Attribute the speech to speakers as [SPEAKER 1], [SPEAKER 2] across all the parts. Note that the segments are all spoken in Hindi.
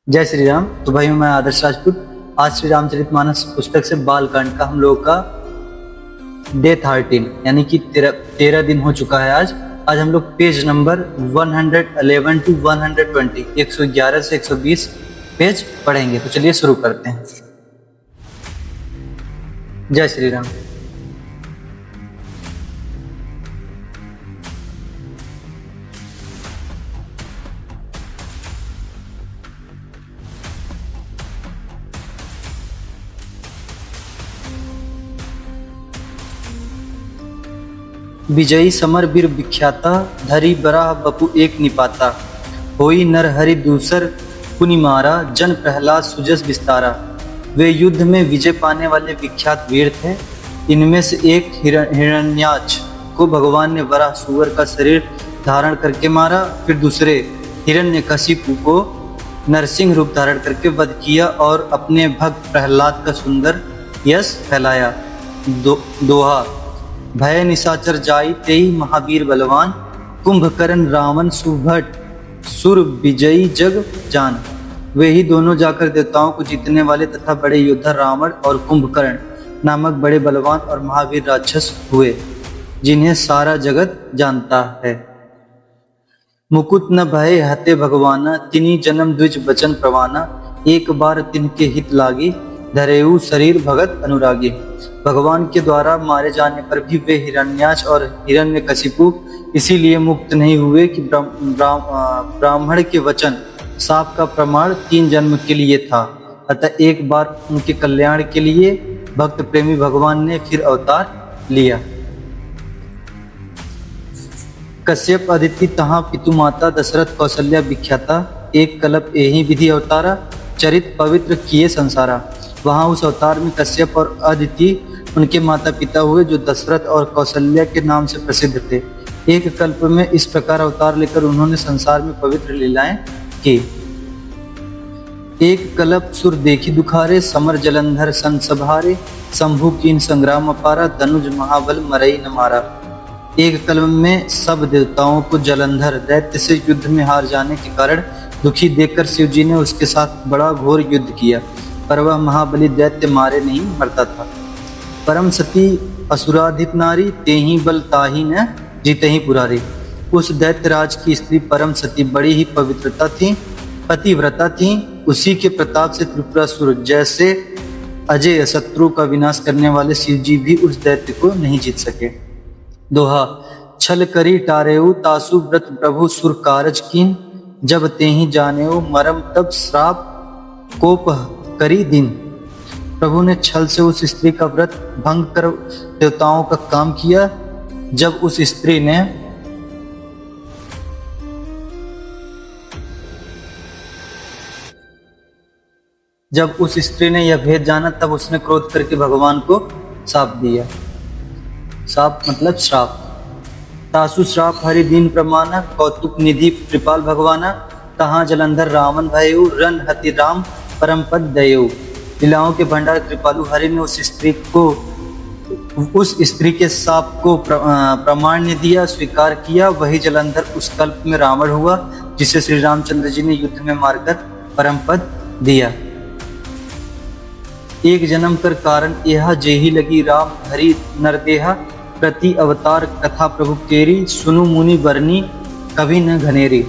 [SPEAKER 1] जय श्री राम। तो भाई मैं आदर्श राजपूत। आज श्री रामचरितमानस पुस्तक से बालकांड का हम लोगों का डे 13 यानी कि 13 दिन हो चुका है। आज हम लोग पेज नंबर 111 टू 120 111 से 120 पेज पढ़ेंगे। तो चलिए शुरू करते हैं। जय श्री राम। विजयी समर बीर विख्याता, धरी बराह बपु एक निपाता। होई नर हरि दूसर पुनि मारा, जन प्रहलाद सुजस विस्तारा। वे युद्ध में विजय पाने वाले विख्यात वीर थे। इनमें से एक हिरण्याक्ष को भगवान ने वराह सुअर का शरीर धारण करके मारा। फिर दूसरे हिरण्यकशिपु को नरसिंह रूप धारण करके वध किया और अपने भक्त प्रहलाद का सुंदर यश फैलाया। दोहा। भय निशाचर जाई तेई महावीर बलवान, कुंभकर्ण रावण सुभट सुर विजयी जग जान। वे ही दोनों जाकर देवताओं को जीतने वाले तथा बड़े योद्धा रावण और कुंभकर्ण नामक बड़े बलवान और महावीर राक्षस हुए, जिन्हें सारा जगत जानता है। मुकुट न भय हते भगवाना, तिनी जन्म द्विज बचन प्रवाना। एक बार तिनके हित लागी, धरेऊ शरीर भगत अनुरागी। भगवान के द्वारा मारे जाने पर भी वे हिरण्याक्ष और हिरण्यकशिपु इसीलिए मुक्त नहीं हुए कि ब्राह्मण के वचन शाप का प्रमाण 3 जन्म के लिए था। अतः एक बार उनके कल्याण के लिए भक्त प्रेमी भगवान ने फिर अवतार लिया। कश्यप अदिति तहाँ पितु माता, दशरथ कौशल्या विख्याता। एक कल्प एहि विधि अवतारा, चरित पवित्र किए संसारा। वहाँ उस अवतार में कश्यप और अदिति उनके माता पिता हुए, जो दशरथ और कौशल्या के नाम से प्रसिद्ध थे। एक कल्प में इस प्रकार अवतार लेकर उन्होंने संसार में पवित्र लीलाएं की। एक कल्प सुर देखी दुखारे, समर जलंधर सन सभारे। शंभु कीन संग्राम अपारा, धनुज महाबल मरई न मारा। एक कल्प में सब देवताओं को जलंधर दैत्य से युद्ध में हार जाने के कारण दुखी देखकर शिव जी ने उसके साथ बड़ा घोर युद्ध किया, पर वह महाबली दैत्य मारे नहीं मरता था। परम सती असुराधिप नारी, तेहि बल ताहि न जीतहि पुरारी। उस दैत्यराज की स्त्री परम सती बड़ी ही पवित्रता थी, पतिव्रता थी। उसी के प्रताप से त्रिपुरासुर जैसे अजय शत्रु का विनाश करने वाले शिव जी भी उस दैत्य को नहीं जीत सके। दोहा। छल करी टारेऊ, तासु व्रत प्रभु सुर कारज कीन। जब तेहि जानेऊ मरम, तब श्राप कोप करी दिन। प्रभु ने छल से उस स्त्री का व्रत भंग कर देवताओं का काम किया। जब उस स्त्री ने यह भेद जाना, तब उसने क्रोध करके भगवान को शाप दिया। शाप मतलब श्राप। तासु श्राप हरि दीन प्रमाना, कौतुक निधि कृपाल भगवाना। तहाँ जलंधर रावण भयऊ, रन हति राम परम पद दयऊ। लीलाओं के भंडार कृपालु हरि ने उस स्त्री के शाप को प्रामाण्य दिया, स्वीकार किया। वही जलंधर उस कल्प में रावण हुआ, जिसे श्री रामचंद्र जी ने युद्ध में मारकर परम पद दिया। एक जन्म कर कारण यह जेहि लगी, राम हरि नरदेहा। प्रति अवतार कथा प्रभु केरी, सुनु मुनि बरनी कभी न घनेरी।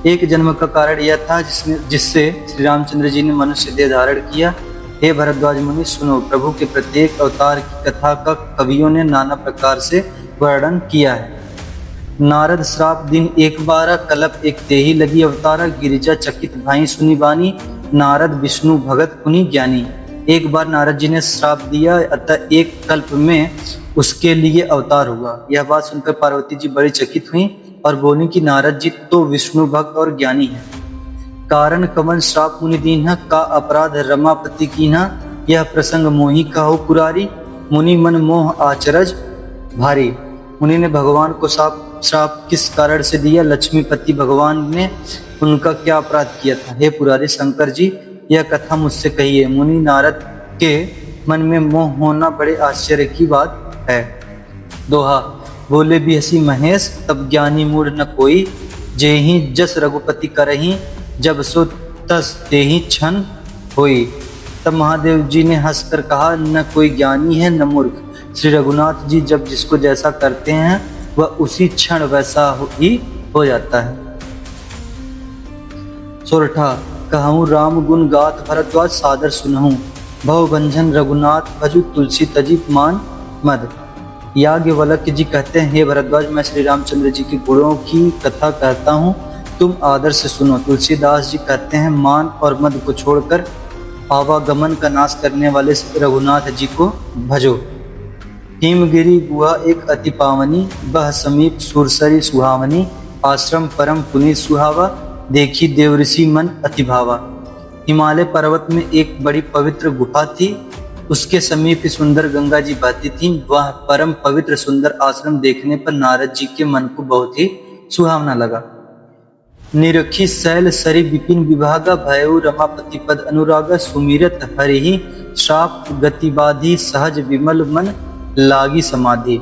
[SPEAKER 1] एक जन्म का कारण यह था जिससे श्री रामचंद्र जी ने मनुष्य देह धारण किया। हे भरद्वाज मुनि सुनो, प्रभु के प्रत्येक अवतार की कथा का कवियों ने नाना प्रकार से वर्णन किया है। नारद श्राप दिन एक बारा, कल्प एक तेहि लगी अवतारा। गिरिजा चकित भाई सुनी बानी, नारद विष्णु भगत पुनि ज्ञानी। एक बार नारद जी ने श्राप दिया, अतः एक कल्प में उसके लिए अवतार हुआ। यह बात सुनकर पार्वती जी बड़ी चकित हुई और बोली कि नारद जी तो विष्णु भक्त और ज्ञानी हैं। कारण कवन श्राप मुनि दीन्हा, का अपराध रमापति कीन्हा। यह प्रसंग मोहि कहो पुरारी, मुनि मन मोह आचरज भारी। मुनि ने भगवान को श्राप किस कारण से दिया? लक्ष्मीपति भगवान ने उनका क्या अपराध किया था? हे पुरारी शंकर जी, यह कथा मुझसे कहिए। मुनि नारद के मन में मोह होना बड़े आश्चर्य की बात है। दोहा। बोले भी हसी महेश, तब ज्ञानी मूढ़ न कोई। जेहि जस रघुपति करही, जब सो तस ते ही क्षण होई। तब महादेव जी ने हंसकर कहा, न कोई ज्ञानी है न मूर्ख। श्री रघुनाथ जी जब जिसको जैसा करते हैं वह उसी क्षण वैसा ही हो जाता है। सोरठा कहूँ राम गुण गात भरद्वाज सादर सुनहूँ। भव भंजन रघुनाथ भजु तुलसी तजी मान मद। याज्ञवल्क्य जी कहते हैं, हे भरद्वाज, मैं श्री रामचंद्र जी के गुणों की कथा कहता हूँ, तुम आदर से सुनो। तुलसीदास जी कहते हैं, मान और मद को छोड़कर आवागमन का नाश करने वाले रघुनाथ जी को भजो। हिमगिरी गुहा एक अति पावनी, बह समीप सुरसरी सुहावनी। आश्रम परम पुनीत सुहावा, देखी देव ऋषि मन अति भावा। हिमालय पर्वत में एक बड़ी पवित्र गुफा थी, उसके समीप सुंदर गंगा जी बहती थी। वह परम पवित्र सुंदर आश्रम देखने पर नारद जी के मन को बहुत ही सुहावना लगा। निरखी शैल सरि विपिन विभागा, भयउ रमापति पद अनुरागा। सुमिरत हरिहि श्राप गतिबाधी, सहज विमल मन लागी समाधि।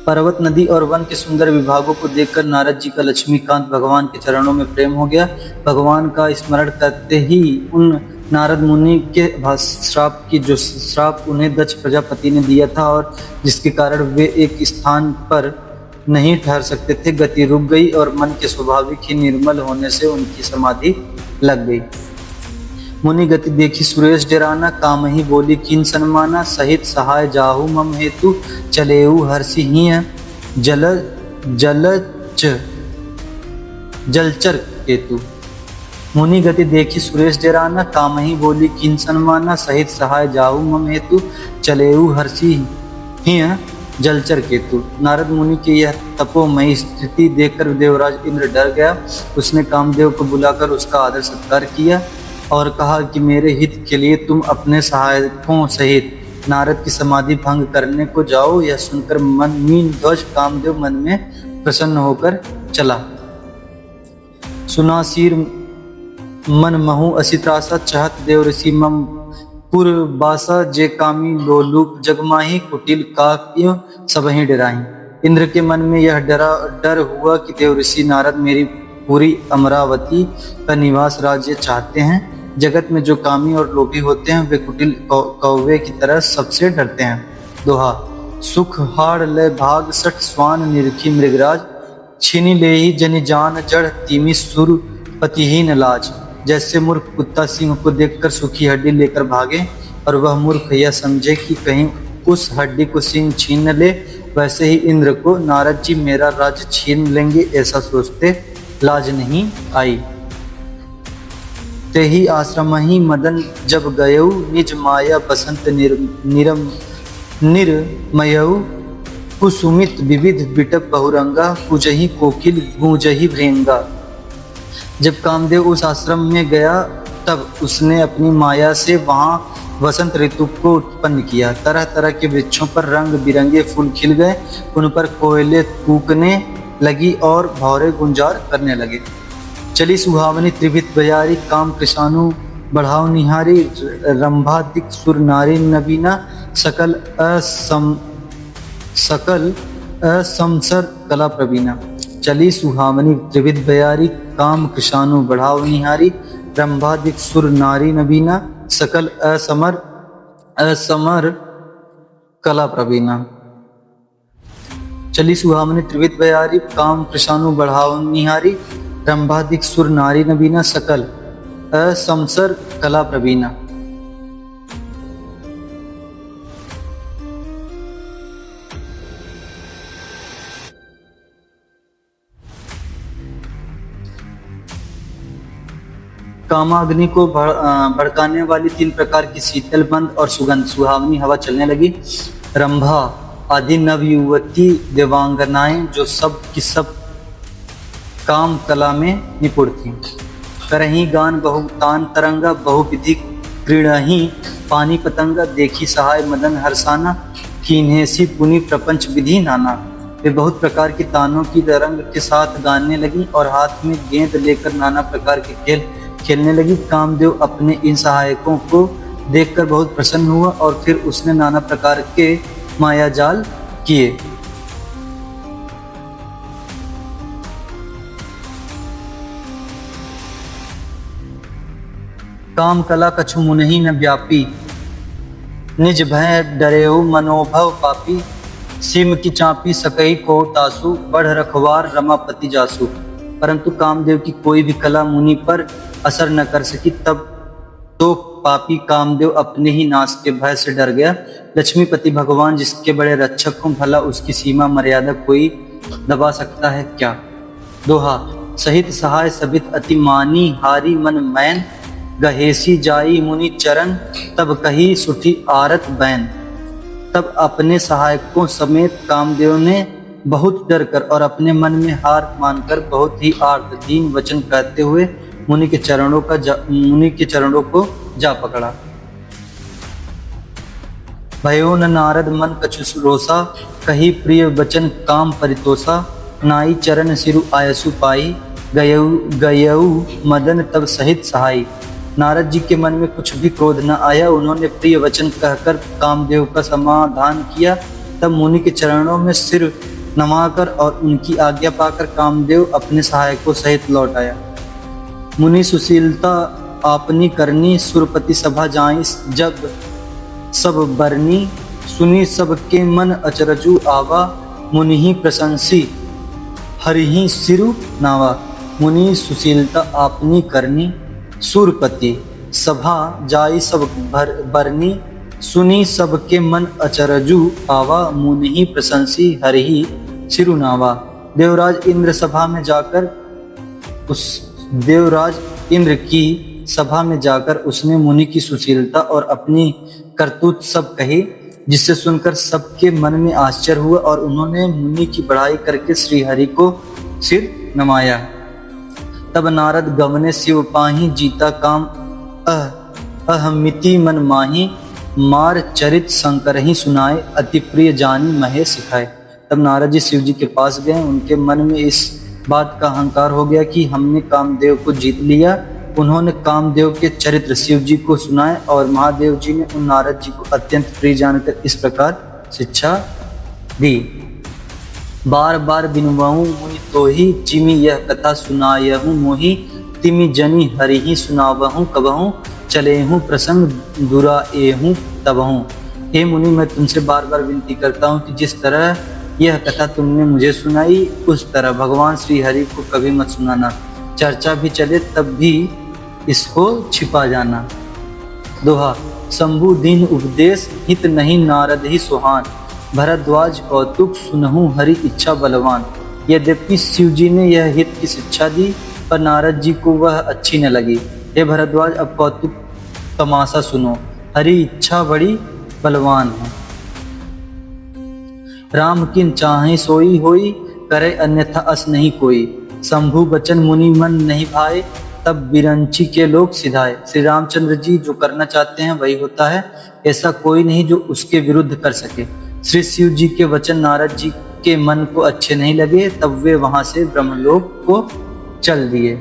[SPEAKER 1] पर्वत, नदी और वन के सुंदर विभागों को देखकर नारद जी का लक्ष्मीकांत भगवान के चरणों में प्रेम हो गया। भगवान का स्मरण करते ही उन नारद मुनि के श्राप उन्हें दक्ष प्रजापति ने दिया था और जिसके कारण वे एक स्थान पर नहीं ठहर सकते थे, गति रुक गई और मन के स्वाभाविक ही निर्मल होने से उनकी समाधि लग गई। मुनि गति देखी सुरेश डराना, काम ही बोली कीन सन्माना। सहित सहाय जाहु मम हेतु, चलेऊ हर्षि हिय जलचर केतु। मुनि गति देखी सुरेश डराना, काम ही बोली कीन सन्माना। सहित सहाय जाहु मम हेतु, चलेऊ हर्षि हिय जलचर केतु। नारद मुनि की यह तपोमयी स्थिति देखकर देवराज इंद्र डर गया। उसने कामदेव को बुलाकर उसका आदर सत्कार किया और कहा कि मेरे हित के लिए तुम अपने सहायकों सहित नारद की समाधि भंग करने को जाओ। यह सुनकर मीन ध्वज कामदेव मन में प्रसन्न होकर चला। सुनासीर मन महु असित्रासा, चाहत देव ऋषि मम पुरबासा। जे कामी लोलुप जगमाही, कुटिल काक्य सबहि डराही। इंद्र के मन में यह डर हुआ कि देव ऋषि नारद मेरी पूरी अमरावती का निवास राज्य चाहते हैं। जगत में जो कामी और लोभी होते हैं वे कुटिल कौवे की तरह सबसे डरते हैं। दोहा, सुख हाड़ ले भाग सठ, स्वान निरखी मृगराज। छीनी ले ही जनि जान जड़, तीमी सुर पतिहीन लाज। जैसे मूर्ख कुत्ता सिंह को देखकर सूखी हड्डी लेकर भागे और वह मूर्ख यह समझे कि कहीं उस हड्डी को सिंह छीन न ले, वैसे ही इंद्र को नारद जी मेरा राज्य छीन लेंगे ऐसा सोचते लाज नहीं आई। ते ही आश्रम ही मदन जब गयऊ, निज माया बसंत निर्मयऊ। कुसुमित विविध बिटप बहुरंगा, कुजही कोकिल गूंजही भृंगा। जब कामदेव उस आश्रम में गया तब उसने अपनी माया से वहां वसंत ऋतु को उत्पन्न किया। तरह तरह के वृक्षों पर रंग बिरंगे फूल खिल गए, उन पर कोयले कूकने लगी और भौरे गुंजार करने लगे। चली सुहावनी त्रिभित बयारी, काम कृषाणु बढ़ाओ निहारी। रंभादिक सुर नारी नवीना, सकल असमसर कला प्रवीणा। चली सुहावनी त्रिविध बयारी, काम कृषाणु बढ़ाओ निहारी। रंभादिक सुर नारी नवीना, सकल असमर कला प्रवीणा। चली सुहावनी त्रिविध बयारी, काम कृषाणु बढ़ाओ निहारी। रंभादिक सुर नारी नवीना, सकल असमसर कला प्रवीणा। कामाग्नि को भड़काने वाली 3 प्रकार की शीतल बंद और सुगंध सुहावनी हवा चलने लगी। रंभा आदि नव युवती देवांगनाएं जो सब की सब काम कला में निपुण थीं। करही गान बहुतान तरंगा, बहुविधि क्रीड़ही पानी पतंगा। देखी सहाय मदन हर्षाना, कीन्हेसी पुनि प्रपंच विधि नाना। वे बहुत प्रकार की तानों की तरंग के साथ गाने लगी और हाथ में गेंद लेकर नाना प्रकार के खेल खेलने लगी। कामदेव अपने इन सहायकों को देखकर बहुत प्रसन्न हुआ और फिर उसने नाना प्रकार के मायाजाल किए। काम कला कछु मुनहि न व्यापी, निज भय डरेऊ मनोभव पापी, सिम की चापी सकई को तासु, बढ़ रखवार रमापति जासु। परंतु कामदेव की कोई भी कला मुनि पर असर न कर सकी। तब तो पापी कामदेव अपने ही नाश के भय से डर गया। लक्ष्मीपति भगवान जिसके बड़े रक्षक हों, भला उसकी सीमा मर्यादा कोई दबा सकता है क्या। दोहा। सहित सहाय सबित अति मानी, हारी मन मैन, गहेसी जाई मुनि चरण, तब कही सुठी आरत बैन। तब अपने सहायकों समेत कामदेव ने बहुत डर कर और अपने मन में हार मानकर बहुत ही आर्त दीन वचन कहते हुए मुनि के चरणों को जा पकड़ा। भयो न नारद मन कछु रोसा, कही प्रिय वचन काम परितोषा, नाई चरण सिरु आयसु पाई, गयऊ मदन तब सहित सहाई। नारद जी के मन में कुछ भी क्रोध न आया। उन्होंने प्रिय वचन कहकर कामदेव का समाधान किया। तब मुनि के चरणों में सिर नवाकर और उनकी आज्ञा पाकर कामदेव अपने सहायकों सहित लौट आया। मुनि सुशीलता आपनी करनी, सुरपति सभा जाई जब सब बरनी, सुनी सबके मन अचरजु आवा, मुनि ही प्रशंसी हरिहि सिरु नावा। मुनि सुशीलता आपनी करनी, सुरपति सभा जाई सब बरनी, सुनी सबके मन अचरजु आवा, मुनि ही प्रशंसी हरिहि सिरु नावा। देवराज इंद्र की सभा में जाकर उसने मुनि की सुशीलता और अपनी करतूत सब कही, जिससे सुनकर सबके मन में आश्चर्य हुआ और उन्होंने मुनि की बढ़ाई करके श्री हरि को सिर नमाया। तब नारद गवने शिव पाही, जीता काम अहमिति मन माही, मार चरित शंकर ही सुनाए, अति प्रिय जानी महे सिखाए। तब नारद जी शिव जी के पास गए। उनके मन में इस बात का अहंकार हो गया कि हमने कामदेव को जीत लिया। उन्होंने कामदेव के चरित्र शिव जी को सुनाए और महादेव जी ने उन नारद जी को अत्यंत प्रिय जानकर इस प्रकार शिक्षा दी। बार बार बिनवाऊं मुनि तोहि, जिमि यह कथा सुनायहूँ मोहि, तिमि जनि हरिहि सुनावहूँ कबहूँ, चलेहूँ प्रसंग दुराएहूँ तबहूँ। हे मुनि, मैं तुमसे बार बार विनती करता हूँ कि जिस तरह यह कथा तुमने मुझे सुनाई, उस तरह भगवान श्री हरि को कभी मत सुनाना। चर्चा भी चले तब भी इसको छिपा जाना। दोहा। शंभु दीन उपदेश, हित नहीं नारद ही सुहान, भरद्वाज कौतुक सुनहु हरि इच्छा बलवान। यद्यपि शिव जी ने यह हित की शिक्षा दी, पर नारद जी को वह अच्छी न लगी। हे भरद्वाज, अब कौतुक तमाशा सुनो, हरि इच्छा बड़ी बलवान है। राम किन चाहे सोई होई, करे अन्यथा अस नहीं कोई। शंभु बचन मुनि मन नहीं भाए, तब बिरंची के लोग सिधाए। श्री रामचंद्र जी जो करना चाहते हैं वही होता है, ऐसा कोई नहीं जो उसके विरुद्ध कर सके। श्री शिव जी के वचन नारद जी के मन को अच्छे नहीं लगे, तब वे वहां से ब्रह्मलोक को चल दिए।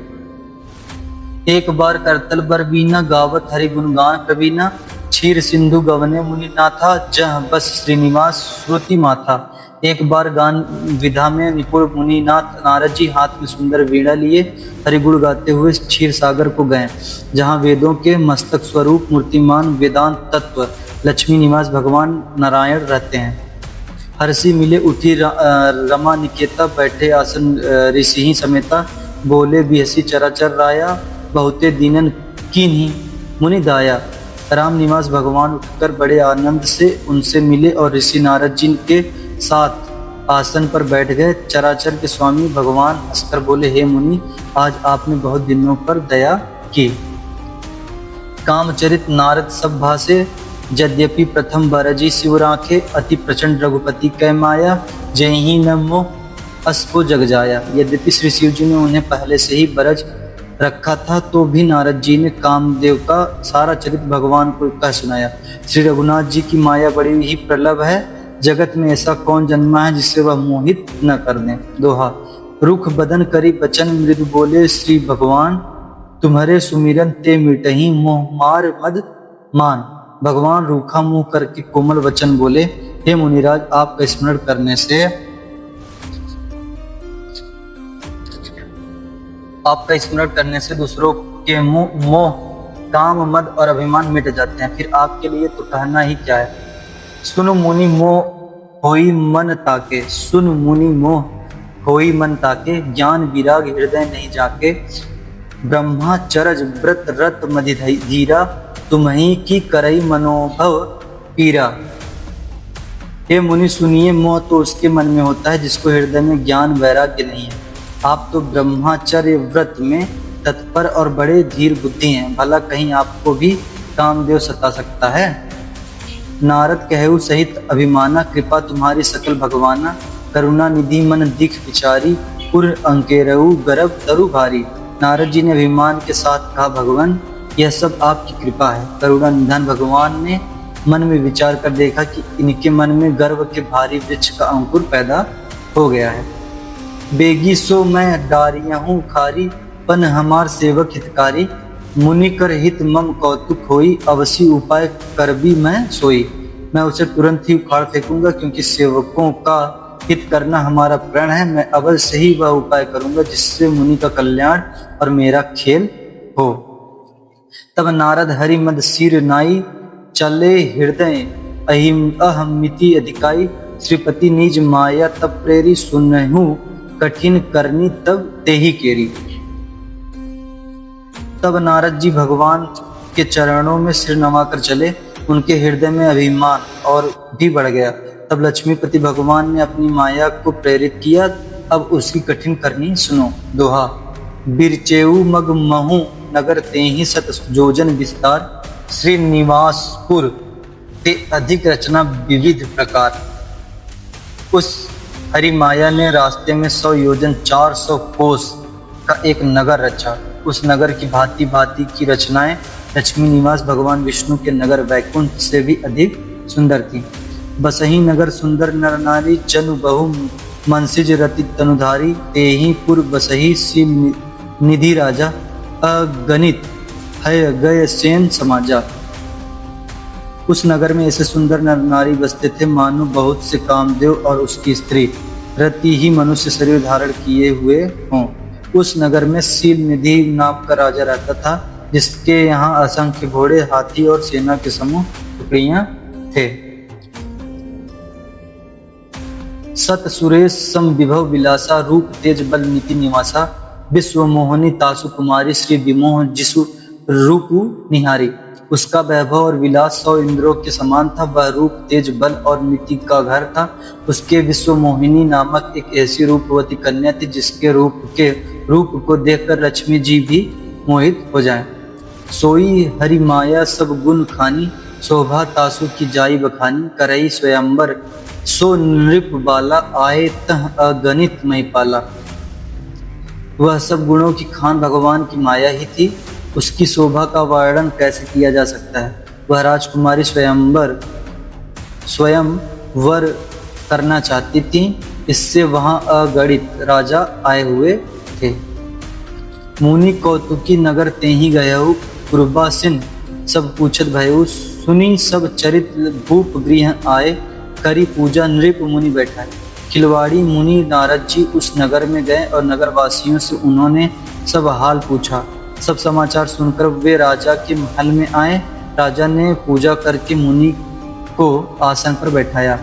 [SPEAKER 1] एक बार करतल बर बीना, गावत हरि गुणगान प्रवीणा, क्षीर सिंधु गवने मुनि नाथा, जह बस श्रीनिवास श्रुति माथा। एक बार गान विधा में निपुण मुनिनाथ नारद जी हाथ में सुंदर वीणा लिए हरिगुण गाते हुए क्षीर सागर को गए, जहाँ वेदों के मस्तक स्वरूप मूर्तिमान वेदांत तत्व लक्ष्मी निवास भगवान नारायण रहते हैं। हर्षि मिले उठी रमा निकेता, बैठे आसन ऋषि ही समेता, बोले बिहसी चराचर राया, बहुते दीनन कीन्ही मुनि दाया। राम निवास भगवान उठकर बड़े आनंद से उनसे मिले और ऋषि नारद जी के साथ आसन पर बैठ गए। चराचर के स्वामी भगवान हंसकर बोले, हे मुनि, आज आपने बहुत दिनों पर दया की। कामचरित नारद सब भाषे, यद्यपि प्रथम बरजी शिव राखे, अति प्रचंड रघुपति कै माया, जय ही नमो अस्पो जग जाया। यद्यपि श्री शिव जी ने उन्हें पहले से ही बरज रखा था, तो भी नारद जी ने कामदेव का सारा चरित्र भगवान को कह सुनाया। श्री रघुनाथ जी की माया बड़ी ही प्रलभ है, जगत में ऐसा कौन जन्मा है जिससे वह मोहित न कर दे। दोहा। रुख बदन करी बचन, मृदु बोले श्री भगवान, तुम्हारे सुमिरन ते मिटही मोह मार मद मान। भगवान रूखा मुंह करके कोमल वचन बोले, हे मुनिराज, आपका स्मरण करने से दूसरों के मोह काम मद और अभिमान मिट जाते हैं, फिर आपके लिए तो कहना ही क्या है। सुन मुनि मोह होई मन ताके, सुन मुनि मोह होई मन ताके, ज्ञान विराग हृदय नहीं जाके, ब्रह्माचरज व्रत रत मधि धीरा, तुम्हीं की करई मनोभव पीरा। हे मुनि सुनिए, मोह तो उसके मन में होता है जिसको हृदय में ज्ञान वैराग्य नहीं है। आप तो ब्रह्मचर्य व्रत में तत्पर और बड़े धीर बुद्धि हैं, भला कहीं आपको भी कामदेव सता सकता है। नारद कहु सहित अभिमाना, कृपा तुम्हारी सकल भगवाना, करुणा निधि मन दिख विचारी, पुर अंकेरऊ गर्भ तरु भारी। नारद जी ने अभिमान के साथ कहा, भगवान यह सब आपकी कृपा है। करुणा निधान भगवान ने मन में विचार कर देखा कि इनके मन में गर्व के भारी वृक्ष का अंकुर पैदा हो गया है। बेगी सो मैं डारिया हूँ खारी, पन हमार सेवक हितकारी, मुनि कर हित मम कौतुक होई, अवश्य उपाय कर भी मैं सोई। मैं उसे तुरंत ही उखाड़ फेंकूंगा, क्योंकि सेवकों का हित करना हमारा प्रण है। मैं अवश्य ही वह उपाय करूंगा जिससे मुनि का कल्याण और मेरा खेल हो। तब नारद हरि मद सिर नाई, चले हृदय अहमिति अधिकाई, श्रीपति निज माया तब प्रेरी, सुनहु कठिन करनी तब तेहि केरी। तब नारद जी भगवान के चरणों में सिर नवाकर चले, उनके हृदय में अभिमान और भी बढ़ गया। तब लक्ष्मीपति भगवान ने अपनी माया को प्रेरित किया, अब उसकी कठिन करनी सुनो। दोहा। बिरचेऊ मग महु नगर तेहि सत जोजन विस्तार, श्रीनिवासपुर ते अधिक रचना विविध प्रकार। उस हरि माया ने रास्ते में 100 योजन 400 कोस का एक नगर रचा। उस नगर की भांति भांति की रचनाएं लक्ष्मी निवास भगवान विष्णु के नगर वैकुंठ से भी अधिक सुंदर थी। बसही नगर सुंदर नर नारी, चनु बहु मनसिज रति तनुधारी, तेहि पुर बसही शील निधि राजा, अगणित है गय सेन समाजा। उस नगर में ऐसे सुंदर नर नारी बसते थे मानो बहुत से कामदेव और उसकी स्त्री रति ही मनुष्य शरीर धारण किए हुए हों। उस नगर में शील निधि नाम का राजा रहता था, जिसके यहाँ असंख्य घोड़े, हाथी और सेना के समूह टुकड़ियां थे। सत सुरेश सम विभव विलासा, रूप तेज बल नीति निवासा, विश्व मोहनी तासु कुमारी, श्री विमोह जिसु रूप निहारी। उसका वैभव और विलास 100 इंद्रों के समान था। वह रूप तेज बल और नीति का घर था। उसके विश्व मोहिनी नामक एक ऐसी रूपवती कन्या थी जिसके रूप को देखकर लक्ष्मी जी भी मोहित हो जाएं। सोई हरि माया सब गुण खानी, शोभा तासु की जाई बखानी, करई स्वयंवर सो नृप बाला, आए तह अगणित महिपाला। वह सब गुणों की खान भगवान की माया ही थी। उसकी शोभा का वर्णन कैसे किया जा सकता है। वह राजकुमारी स्वयं वर करना चाहती थी, इससे वहां अगणित राजा आए हुए थे। मुनि कौतुकी नगर तेहि गयहु, पूर्वासिन सब पूछत भयउ, सुनी सब चरित भूप गृह आए, करी पूजा नृप मुनि बैठाए। खिलवाड़ी मुनि नारद जी उस नगर में गए और नगर वासियों से उन्होंने सब हाल पूछा। सब समाचार सुनकर वे राजा के महल में आए। राजा ने पूजा करके मुनि को आसन पर बैठाया।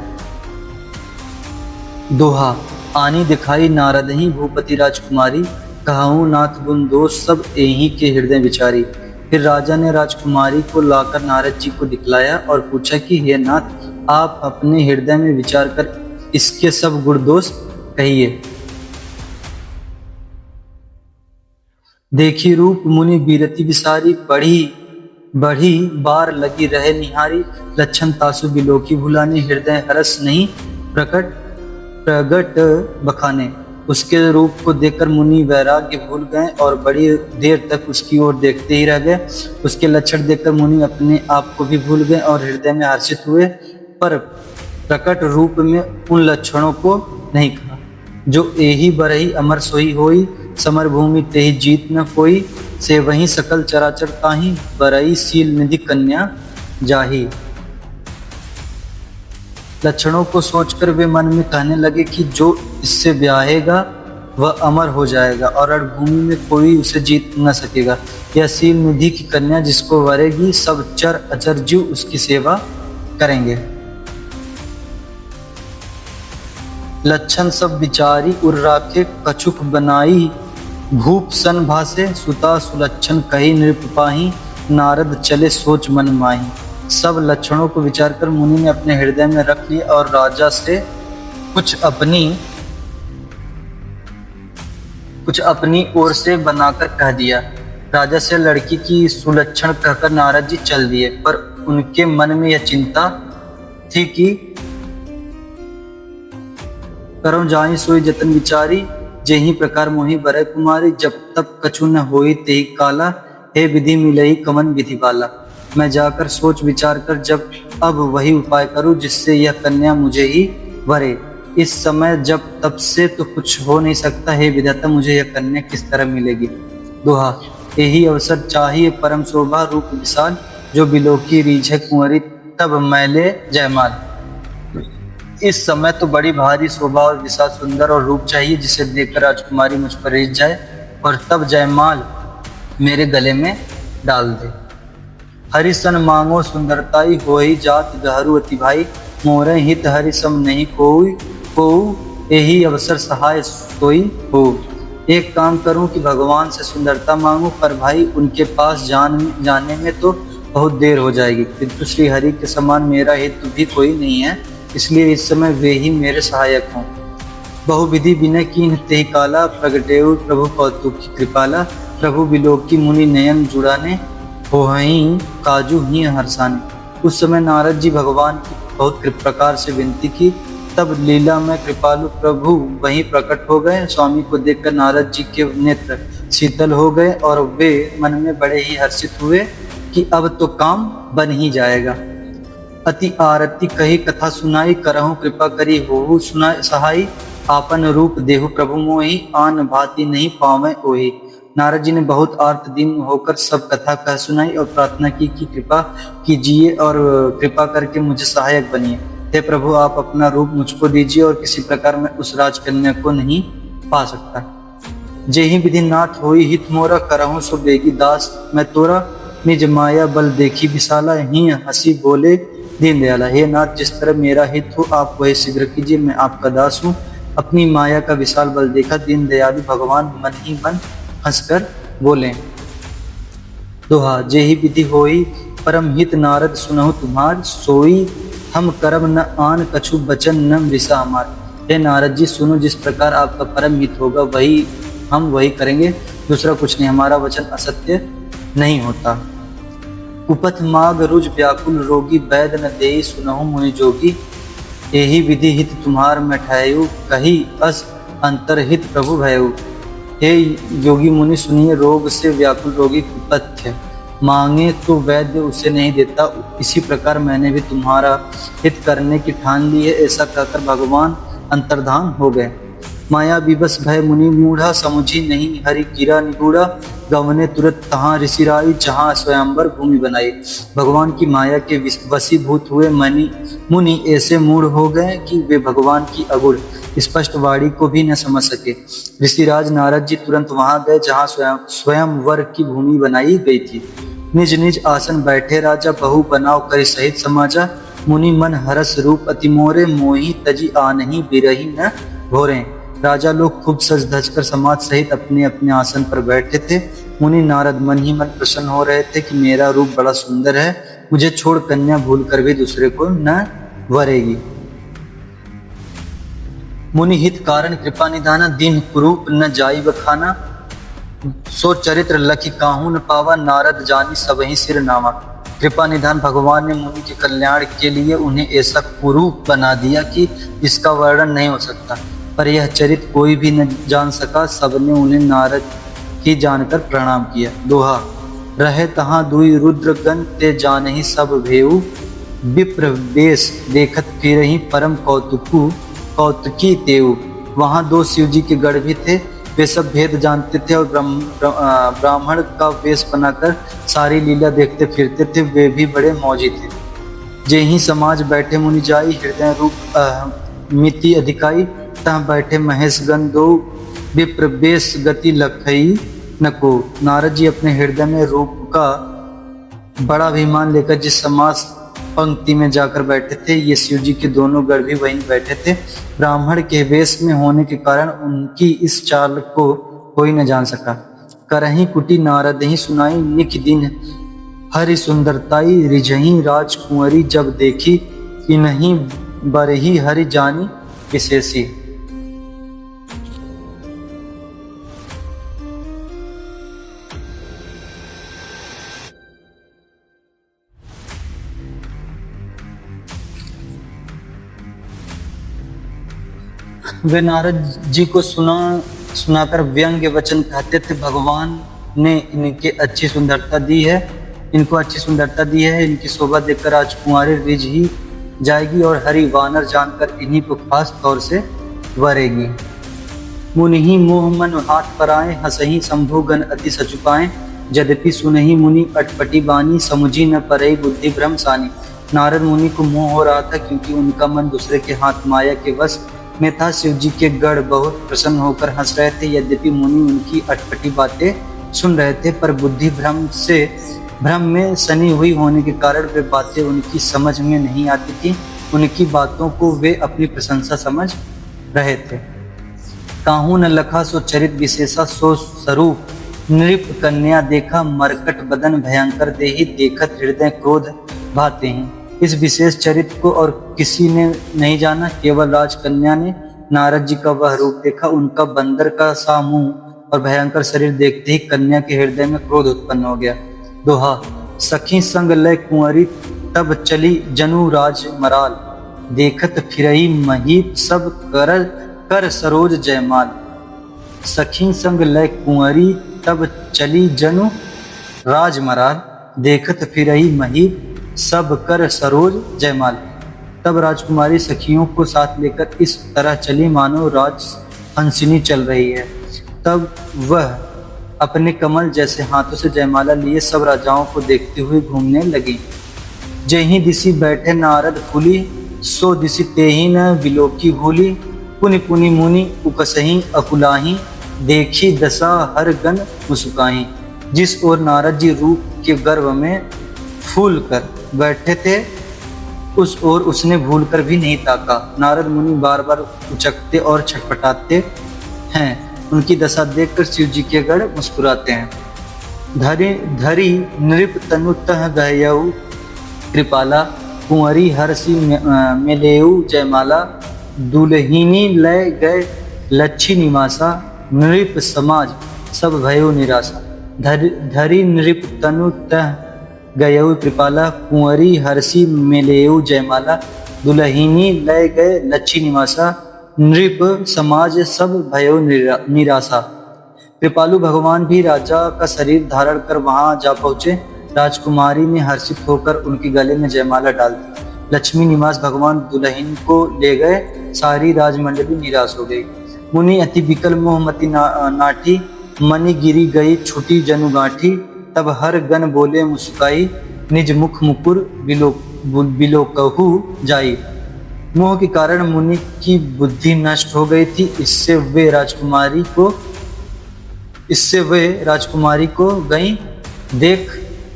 [SPEAKER 1] दोहा। आनी दिखाई नारद ही भूपति राजकुमारी, कहूँ नाथ गुण दोष सब एही के हृदय विचारी। फिर राजा ने राजकुमारी को लाकर नारद जी को दिखलाया और पूछा कि हे नाथ, आप अपने हृदय में विचार कर इसके सब गुण दोष कहिए। देखी रूप मुनि बीरति विसारी, बढ़ी बार लगी रहे निहारी, लक्षण तासु बिलोकी भुलाने, हृदय हरस नहीं प्रगट बखाने। उसके रूप को देखकर मुनि वैराग्य भूल गए और बड़ी देर तक उसकी ओर देखते ही रह गए। उसके लक्षण देखकर मुनि अपने आप को भी भूल गए और हृदय में हर्षित हुए, पर प्रकट रूप में उन लक्षणों को नहीं कहा। जो एही बरही अमर सोई होई, समर भूमि तेहि जीत न कोई, से वहीं सकल चराचर ताहि, बरई शील निधि कन्या जाही। लक्षणों को सोचकर वे मन में कहने लगे कि जो इससे ब्याहेगा वह अमर हो जाएगा और रणभूमि में कोई उसे जीत न सकेगा। यह सील निधि की कन्या जिसको वरेगी, सब चर अचर जीव उसकी सेवा करेंगे। लक्षण सब विचारी उर राखे, कछुक बनाई भूप सन भासे, सुता सुलक्षण कही नृपपाही, नारद चले सोच मन माही। सब लक्षणों को विचार कर मुनि ने अपने हृदय में रख लिया और राजा से कुछ अपनी ओर से बनाकर कह दिया। राजा से लड़की की सुलक्षण कहकर नारद जी चल दिए, पर उनके मन में यह चिंता थी कि करो जाहि सोई जतन विचारी, जेहि प्रकार मोहि बरय कुमारी, जब तब कछु न होई तेहि काला, हे विधि मिलई कमन विधि वाला। मैं जाकर सोच विचार कर जब अब वही उपाय करूं जिससे यह कन्या मुझे ही वरे। इस समय जब तब से तो कुछ हो नहीं सकता, हे विधाता मुझे यह कन्या किस तरह मिलेगी। दोहा, यही अवसर चाहिए परम शोभा, रूप विशाल जो बिलोकी रीझे कुंवरी, तब मैले जयमाल। इस समय तो बड़ी भारी शोभा और विशाल सुंदर और रूप चाहिए जिसे देखकर राजकुमारी मुझ पर रिझ जाए और तब जयमाल मेरे गले में डाल दे। हरिसन मांगो सुंदरताई, होई जात गहरू अति भाई, मोरे हित हरि सम नहीं कोई, यही अवसर सहाय सोई हो। एक काम करूं कि भगवान से सुंदरता मांगूं, पर भाई उनके पास जाने में तो बहुत देर हो जाएगी, किंतु श्री हरि के समान मेरा हित भी कोई नहीं है, इसलिए इस समय वे ही मेरे सहायक हों। बहुविधि विनय कीन्ह तेहि काला, प्रगटेउ प्रभु कौतुक की कृपाला, प्रभु बिलोकी मुनि नयन जुड़ाने, होहि काजू ही हर्षाने। उस समय नारद जी भगवान की बहुत प्रकार से विनती की, तब लीला में कृपालु प्रभु वहीं प्रकट हो गए। स्वामी को देखकर नारद जी के नेत्र शीतल हो गए और वे मन में बड़े ही हर्षित हुए कि अब तो काम बन ही जाएगा। अति आरती कही कथा सुनाई, करहु कृपा करी होहु सुनाई सहाई, आपन रूप देहु प्रभु मोहि, आन भांति नहीं पावे ओहि। नारद जी ने बहुत आर्त दिन होकर सब कथा कह सुनाई और प्रार्थना की कि कृपा कीजिए और कृपा करके मुझे सहायक बनिए। हे प्रभु, आप अपना रूप मुझको दीजिए और किसी प्रकार मैं उस राजकन्या को नहीं पा सकता। जेहि विधि नाथ होई हित मोरा, करहु सो बेगी दास मैं तोरा, निज माया बल देखी विशाला, ही हंसी बोले दीन दयाला। हे नाथ, जिस तरह मेरा हित हो आप वही शीघ्र कीजिए, मैं आपका दास हूँ। अपनी माया का विशाल बल देखा दीन दयालु भगवान मन ही मन हंसकर बोले। दोहा, जेहि विधि होई परम हित नारद सुनहु तुम्हार, सोई हम करम न आन कछु बचन न मृषा हमार। हे नारद जी, सुनो, जिस प्रकार आपका परम हित होगा हम वही करेंगे, दूसरा कुछ नहीं, हमारा वचन असत्य नहीं होता। कुपथ माग रुज व्याकुल रोगी, वैद न देई सुनहु मुनि जोगी, यही विधि हित तुम्हार मैं ठहरऊ, कही अस अंतरहित प्रभु भयऊ। हे योगी मुनि सुनिए, रोग से व्याकुल रोगी कुपथ मांगे तो वैद्य उसे नहीं देता, इसी प्रकार मैंने भी तुम्हारा हित करने की ठान ली है। ऐसा कहकर भगवान अंतर्धान हो गए। माया विवश भय मुनि मूढ़ा, समुझी नहीं हरि कीरा निगूढ़ा, गवने तुरंत तहाँ ऋषिराई, जहाँ स्वयंवर भूमि बनाई। भगवान की माया के वशीभूत हुए मुनि ऐसे मूढ़ हो गए कि वे भगवान की अगुढ़ स्पष्ट वाणी को भी न समझ सके। ऋषिराज नारद जी तुरंत वहां गए जहाँ स्वयंवर की भूमि बनाई गई थी। निज निज आसन बैठे राजा, बहु बनाव करि सहित समाजा, मुनि मन हरस रूप अति मोरे, मोहि तजी आनहि बिरहि न घोरे। राजा लोग खूब सज धज कर समाज सहित अपने अपने आसन पर बैठे थे। मुनि नारद मन ही मन प्रसन्न हो रहे थे कि मेरा रूप बड़ा सुंदर है, मुझे छोड़ कन्या भूल कर भी दूसरे को न वरेगी। मुनि हित कारण कृपा निधाना, दीन कुरूप न जाई बखाना, सो चरित्र लखि काहू न पावा, नारद जानी सब ही सिर नावा। कृपा निधान भगवान ने मुनि के कल्याण के लिए उन्हें ऐसा कुरूप बना दिया कि जिसका वर्णन नहीं हो सकता, पर यह चरित्र कोई भी न जान सका। सबने उन्हें नारद ही जानकर प्रणाम किया। दोहा, रहे तहाँ दुई रुद्रगण, ते जानहि सब भेऊ, विप्र वेश देखत फिरहि, परम कौतुकी तेऊ। वहाँ दो शिव जी के गढ़ भी थे, वे सब भेद जानते थे और ब्राह्मण का वेश बनाकर सारी लीला देखते फिरते थे, वे भी बड़े मौजी थे। जेहि समाज बैठे मुनि जाई, हृदय रूप मिति अधिकाई, तहाँ बैठे महेश गण दो, विप्र बेस गति लखई नको। नारद जी अपने हृदय में रूप का बड़ा अभिमान लेकर जिस समास पंक्ति में जाकर बैठे थे, ये शिव जी के दोनों गढ़ भी वहीं बैठे थे। ब्राह्मण के वेश में होने के कारण उनकी इस चाल को कोई न जान सका। करही कुटी नारद ही सुनाई निख दिन हरि सुंदरताई। रिझही राजकुंवरी जब देखी, इन्हीं बरही हरि जानी विशेषी। वे नारद जी को सुनाकर व्यंग्य वचन कहते थे, भगवान ने इनके अच्छी सुंदरता दी है, इनको अच्छी सुंदरता दी है, इनकी शोभा देखकर राजकुमारी रिझ ही जाएगी और हरि वानर जानकर इन्हीं को खास तौर से वरेगी। मुनि मोह मन हाथ पराए, हंसही शंभु गण अति सचुकाए। यद्यपि सुनहि मुनि अटपटी बानी, समुझी न परई बुद्धि भ्रम सानी। नारद मुनि को मोह हो रहा था क्योंकि उनका मन दूसरे के हाथ माया के वश में था। शिव जी के गढ़ बहुत प्रसन्न होकर हंस रहे थे। यद्यपि मुनि उनकी अटपटी बातें सुन रहे थे, पर बुद्धि भ्रम में सनी हुई होने के कारण वे बातें उनकी समझ में नहीं आती थी। उनकी बातों को वे अपनी प्रशंसा समझ रहे थे। काहू न लखा सो चरित विशेषा, सो स्वरूप नृप कन्या देखा। मरकट बदन भयंकर देहि, देखत हृदय क्रोध भाते हैं। इस विशेष चरित्र को और किसी ने नहीं जाना, केवल राजकन्या ने। नारद जी का वह रूप देखा। उनका बंदर का सा मुंह और भयंकर शरीर देखते ही कन्या के हृदय में क्रोध उत्पन्न हो गया। दोहा। सखी संग लय कुंवरी, तब चली जनु राज मराल। देखत फिरई महीप, सब कर सरोज जयमाल। सखी संग लय कुंवरी, तब चली जनु राज मराल। देखत फिरई महीप, सब कर सरोज जयमाल। तब राजकुमारी सखियों को साथ लेकर इस तरह चली मानो राज हंसिनी चल रही है। तब वह अपने कमल जैसे हाथों से जयमाला लिए सब राजाओं को देखते हुए घूमने लगी। जहीं दिसी बैठे नारद फूली, सो दिसी तेहि न विलोकी भूली। पुनि पुनि मुनि उकसही अकुलाही, देखी दशा हर गण मुस्काही। जिस ओर नारद जी रूप के गर्व में फूल कर बैठे थे, उस ओर उसने भूलकर भी नहीं ताका। नारद मुनि बार बार उचकते और छटपटाते हैं। उनकी दशा देखकर शिव जी के गढ़ मुस्कुराते हैं। धरी नृप तनु तह गयऊ कृपाला, कुंवरी हर्षि मिलेऊ जयमाला। दुल्हिनी लय गए लच्छी निवासा, नृप समाज सब भयो निराशा। धरी नृप तनु तह गयऊ कृपाला, कुंवरी हर्षि मिलेऊ जयमाला। दुल्हिनी लय गए लच्छी निवासा, नृप समाज सब भयो निराशा। कृपालु भगवान भी राजा का शरीर धारण कर वहां जा पहुंचे। राजकुमारी ने हर्षित होकर उनके गले में जयमाला डाल दी। लक्ष्मी निवास भगवान दुल्हन को ले गए। सारी राजमंडली निराश हो गई। मुनि अति विकल मोहमती नाठी, मनि गिरी गई छुटी जनु गांठी। तब हर गण बोले मुस्काई, निज मुख मुकुर बिलोकहु जाई। मोह के कारण मुनि की बुद्धि नष्ट हो गई थी। इससे वे राजकुमारी को गई देख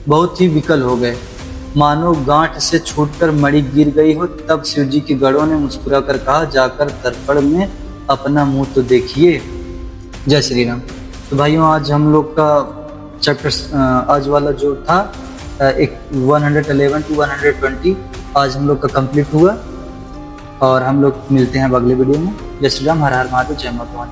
[SPEAKER 1] बहुत ही विकल हो गए, मानो गांठ से छूटकर मणि गिर गई हो। तब शिव जी के गणों ने मुस्कुरा कर कहा, जाकर दर्पण में अपना मुंह तो देखिए। जय श्री राम। तो भाइयों, आज हम लोग का चैप्टर आज वाला जो था 111 to 120 आज हम लोग का कंप्लीट हुआ और हम लोग मिलते हैं अगले वीडियो में। जय श्री राम। हर हर महादेव। जय माता।